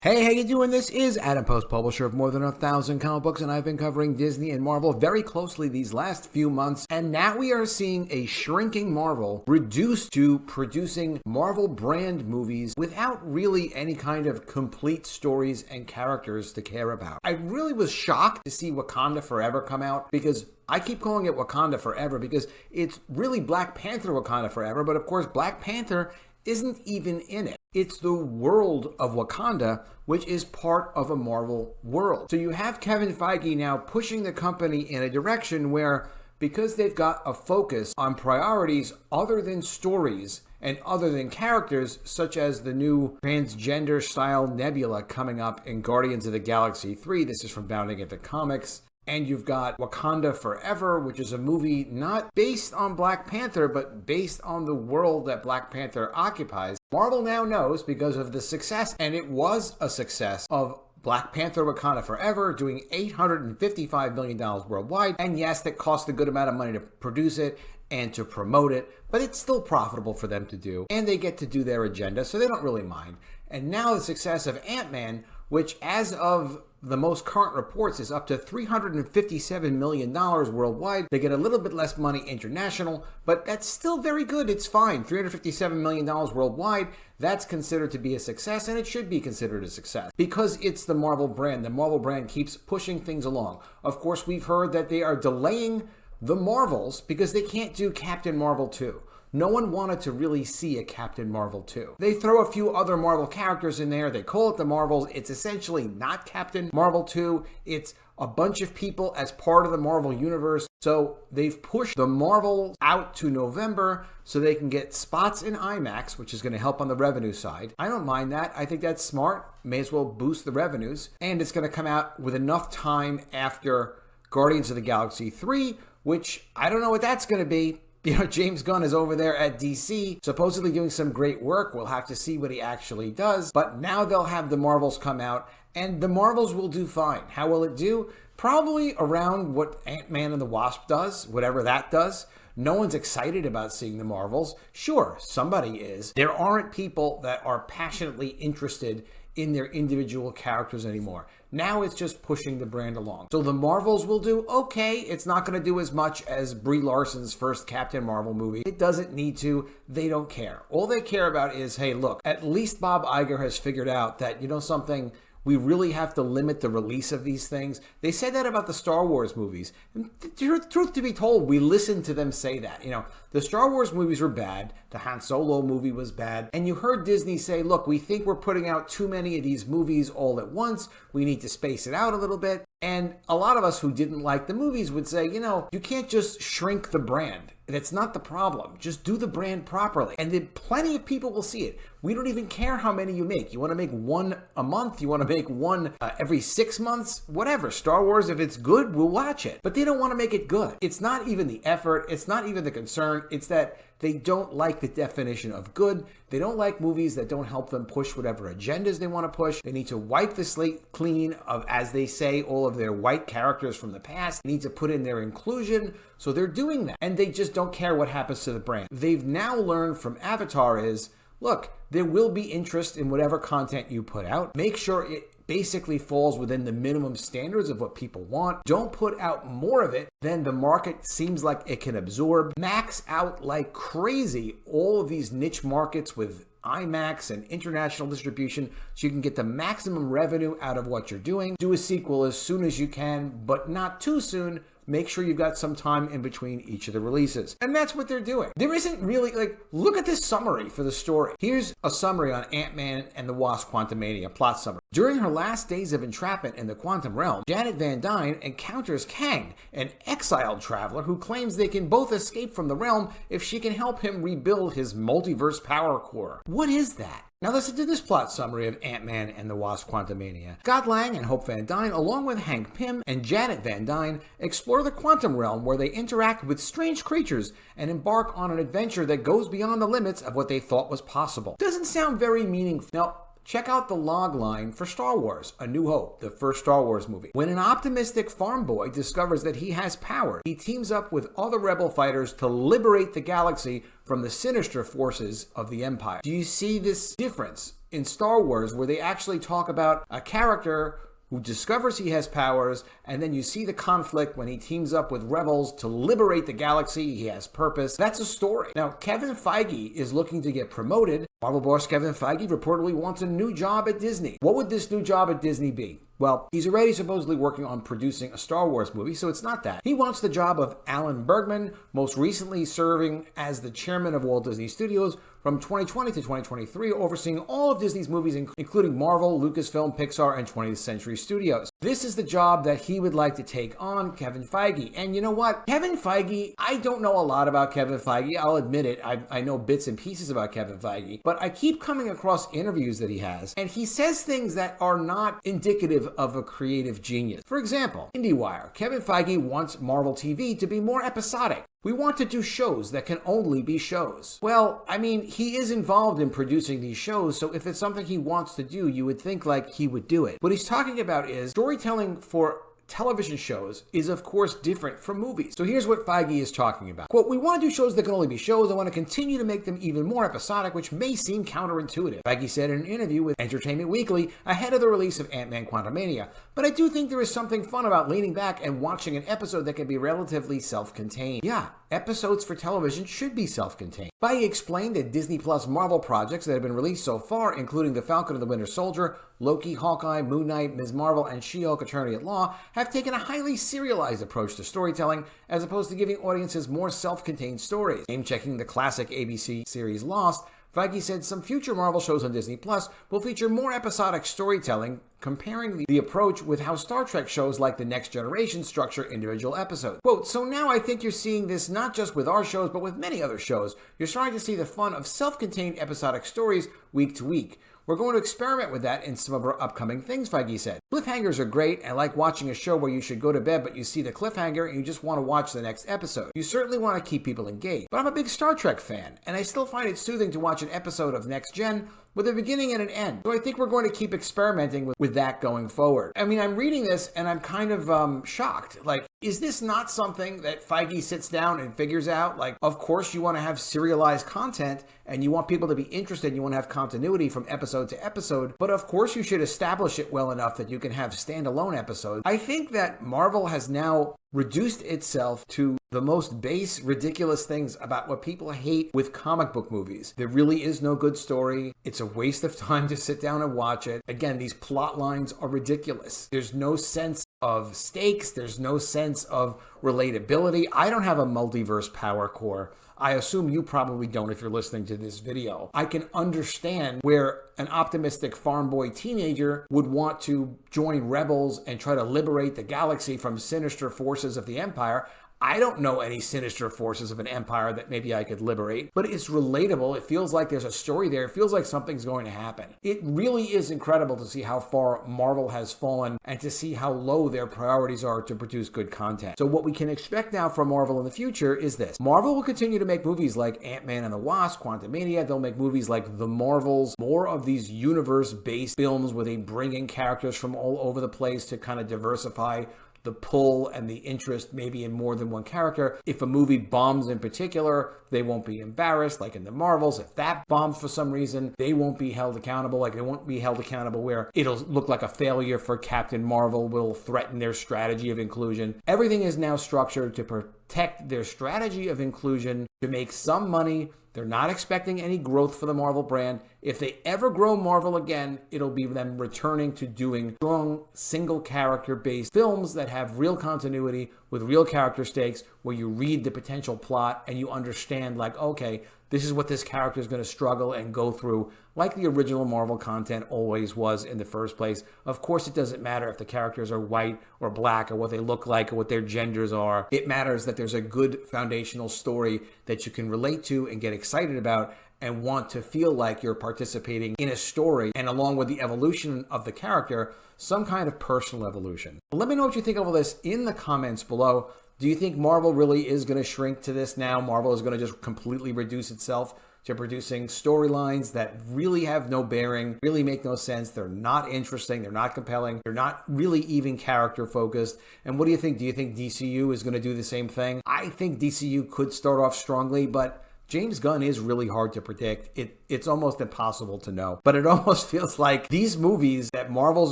Hey, how you doing? This is Adam Post, publisher of more than 1,000 comic books, and I've been covering Disney and Marvel very closely these last few months, and now we are seeing a shrinking Marvel reduced to producing Marvel brand movies without really any kind of complete stories and characters to care about. I really was shocked to see Wakanda Forever come out, because I keep calling it Wakanda Forever because it's really Black Panther Wakanda Forever, but of course Black Panther isn't even in it. It's the world of Wakanda, which is part of a Marvel world. So you have Kevin Feige now pushing the company in a direction where, because they've got a focus on priorities other than stories and other than characters, such as the new transgender style Nebula coming up in Guardians of the Galaxy 3. This is from Bounding into Comics. And you've got Wakanda Forever, which is a movie not based on Black Panther, but based on the world that Black Panther occupies. Marvel now knows, because of the success, and it was a success, of Black Panther Wakanda Forever, doing $855 million worldwide. And yes, that cost a good amount of money to produce it and to promote it, but it's still profitable for them to do. And they get to do their agenda, so they don't really mind. And now the success of Ant-Man, which as of the most current reports is up to $357 million worldwide. They get a little bit less money international, but that's still very good. It's fine. $357 million worldwide, that's considered to be a success, and it should be considered a success because it's the Marvel brand. The Marvel brand keeps pushing things along. Of course, we've heard that they are delaying the Marvels because they can't do Captain Marvel 2. No one wanted to really see a Captain Marvel 2. They throw a few other Marvel characters in there. They call it the Marvels. It's essentially not Captain Marvel 2. It's a bunch of people as part of the Marvel universe. So they've pushed the Marvels out to November so they can get spots in IMAX, which is going to help on the revenue side. I don't mind that. I think that's smart. May as well boost the revenues. And it's going to come out with enough time after Guardians of the Galaxy 3, which I don't know what that's going to be. You know, James Gunn is over there at DC, supposedly doing some great work. We'll have to see what he actually does. But now they'll have the Marvels come out, and the Marvels will do fine. How will it do? Probably around what Ant-Man and the Wasp does, whatever that does. No one's excited about seeing the Marvels. Sure, somebody is. There aren't people that are passionately interested in their individual characters anymore. Now it's just pushing the brand along. So the Marvels will do okay. It's not going to do as much as Brie Larson's first Captain Marvel movie. It doesn't need to. They don't care. All they care about is, hey, look, at least Bob Iger has figured out that, you know something, we really have to limit the release of these things. They said that about the Star Wars movies. And truth to be told, we listened to them say that. You know, the Star Wars movies were bad. The Han Solo movie was bad. And you heard Disney say, look, we think we're putting out too many of these movies all at once. We need to space it out a little bit. And a lot of us who didn't like the movies would say, you know, you can't just shrink the brand. That's not the problem. Just do the brand properly. And then plenty of people will see it. We don't even care how many you make. You want to make one a month? You want to make one every 6 months? Whatever. Star Wars, if it's good, we'll watch it. But they don't want to make it good. It's not even the effort. It's not even the concern. It's that they don't like the definition of good. They don't like movies that don't help them push whatever agendas they want to push. They need to wipe the slate clean of, as they say, all of their white characters from the past. They need to put in their inclusion. So they're doing that. And they just don't care what happens to the brand. They've now learned from Avatar is, look, there will be interest in whatever content you put out. Make sure it basically falls within the minimum standards of what people want. Don't put out more of it than the market seems like it can absorb. Max out like crazy all of these niche markets with IMAX and international distribution so you can get the maximum revenue out of what you're doing. Do a sequel as soon as you can, but not too soon. Make sure you've got some time in between each of the releases. And that's what they're doing. There isn't really, look at this summary for the story. Here's a summary on Ant-Man and the Wasp Quantumania plot summary. During her last days of entrapment in the quantum realm, Janet Van Dyne encounters Kang, an exiled traveler who claims they can both escape from the realm if she can help him rebuild his multiverse power core. What is that? Now listen to this plot summary of Ant-Man and the Wasp Quantumania. Scott Lang and Hope Van Dyne, along with Hank Pym and Janet Van Dyne, explore the quantum realm where they interact with strange creatures and embark on an adventure that goes beyond the limits of what they thought was possible. Doesn't sound very meaningful. Now, check out the log line for Star Wars, A New Hope, the first Star Wars movie. When an optimistic farm boy discovers that he has power, he teams up with other rebel fighters to liberate the galaxy from the sinister forces of the Empire. Do you see this difference? in Star Wars where they actually talk about a character who discovers he has powers, and then you see the conflict when he teams up with rebels to liberate the galaxy. He has purpose. That's a story. Now, Kevin Feige is looking to get promoted. Marvel boss Kevin Feige reportedly wants a new job at Disney. What would this new job at Disney be? Well, he's already supposedly working on producing a Star Wars movie, so it's not that. He wants the job of Alan Bergman, most recently serving as the chairman of Walt Disney Studios from 2020 to 2023, overseeing all of Disney's movies, including Marvel, Lucasfilm, Pixar, and 20th Century Studios. This is the job that he would like to take on, Kevin Feige. And you know what? Kevin Feige, I don't know a lot about Kevin Feige. I'll admit it. I know bits and pieces about Kevin Feige, but I keep coming across interviews that he has, and he says things that are not indicative of a creative genius. For example, IndieWire, Kevin Feige wants Marvel TV to be more episodic. We want to do shows that can only be shows. Well, I mean, he is involved in producing these shows, so if it's something he wants to do, you would think like he would do it. What he's talking about is storytelling for television shows is of course different from movies. So here's what Feige is talking about. Quote, we want to do shows that can only be shows. I want to continue to make them even more episodic, which may seem counterintuitive. Feige said in an interview with Entertainment Weekly ahead of the release of Ant-Man Quantumania. But I do think there is something fun about leaning back and watching an episode that can be relatively self-contained. Yeah, episodes for television should be self-contained. Feige explained that Disney Plus Marvel projects that have been released so far, including The Falcon and the Winter Soldier, Loki, Hawkeye, Moon Knight, Ms. Marvel, and She-Hulk Attorney at Law, have taken a highly serialized approach to storytelling as opposed to giving audiences more self-contained stories. Name-checking the classic ABC series Lost, Feige said some future Marvel shows on Disney Plus will feature more episodic storytelling, comparing the approach with how Star Trek shows like The Next Generation structure individual episodes. Quote, so now I think you're seeing this not just with our shows, but with many other shows. You're starting to see the fun of self-contained episodic stories week to week. We're going to experiment with that in some of our upcoming things, Feige said. Cliffhangers are great. I like watching a show where you should go to bed, but you see the cliffhanger and you just want to watch the next episode. You certainly want to keep people engaged. But I'm a big Star Trek fan, and I still find it soothing to watch an episode of Next Gen with a beginning and an end. So I think we're going to keep experimenting with that going forward. I mean, I'm reading this and I'm kind of shocked. Like, is this not something that Feige sits down and figures out? Like, of course you want to have serialized content and you want people to be interested. You want to have continuity from episode to episode. But of course you should establish it well enough that you can have standalone episodes. I think that Marvel has now reduced itself to the most base, ridiculous things about what people hate with comic book movies. There really is no good story. It's a waste of time to sit down and watch it. Again, these plot lines are ridiculous. There's no sense of stakes. There's no sense of relatability. I don't have a multiverse power core. I assume you probably don't if you're listening to this video. I can understand where an optimistic farm boy teenager would want to join rebels and try to liberate the galaxy from sinister forces of the Empire. I don't know any sinister forces of an empire that maybe I could liberate, but it's relatable. It feels like there's a story there. It feels like something's going to happen. It really is incredible to see how far Marvel has fallen and to see how low their priorities are to produce good content. So what we can expect now from Marvel in the future is this. Marvel will continue to make movies like Ant-Man and the Wasp, Quantumania. They'll make movies like The Marvels, more of these universe-based films where they bring in characters from all over the place to kind of diversify the pull and the interest maybe in more than one character. If a movie bombs in particular, they won't be embarrassed, like in the Marvels. If that bombs for some reason, they won't be held accountable. Like they won't be held accountable where it'll look like a failure for Captain Marvel, will threaten their strategy of inclusion. Everything is now structured to protect their strategy of inclusion, to make some money. They're not expecting any growth for the Marvel brand. If they ever grow Marvel again, it'll be them returning to doing strong, single character-based films that have real continuity with real character stakes, where you read the potential plot and you understand, like, okay, this is what this character is going to struggle and go through, like the original Marvel content always was in the first place. Of course, it doesn't matter if the characters are white or black or what they look like or what their genders are. It matters that there's a good foundational story that you can relate to and get excited about and want to feel like you're participating in a story, and along with the evolution of the character, some kind of personal evolution. Let me know what you think of all this in the comments below. Do you think Marvel really is going to shrink to this now? Marvel is going to just completely reduce itself to producing storylines that really have no bearing, really make no sense. They're not interesting. They're not compelling. They're not really even character focused. And what do you think? Do you think DCU is going to do the same thing? I think DCU could start off strongly, but James Gunn is really hard to predict. It's almost impossible to know. But it almost feels like these movies that Marvel's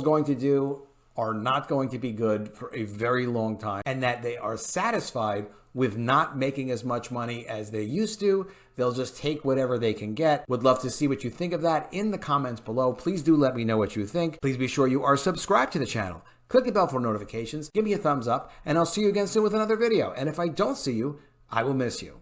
going to do are not going to be good for a very long time, and that they are satisfied with not making as much money as they used to. They'll just take whatever they can get. Would love to see what you think of that in the comments below. Please do let me know what you think. Please be sure you are subscribed to the channel. Click the bell for notifications. Give me a thumbs up, and I'll see you again soon with another video. And if I don't see you, I will miss you.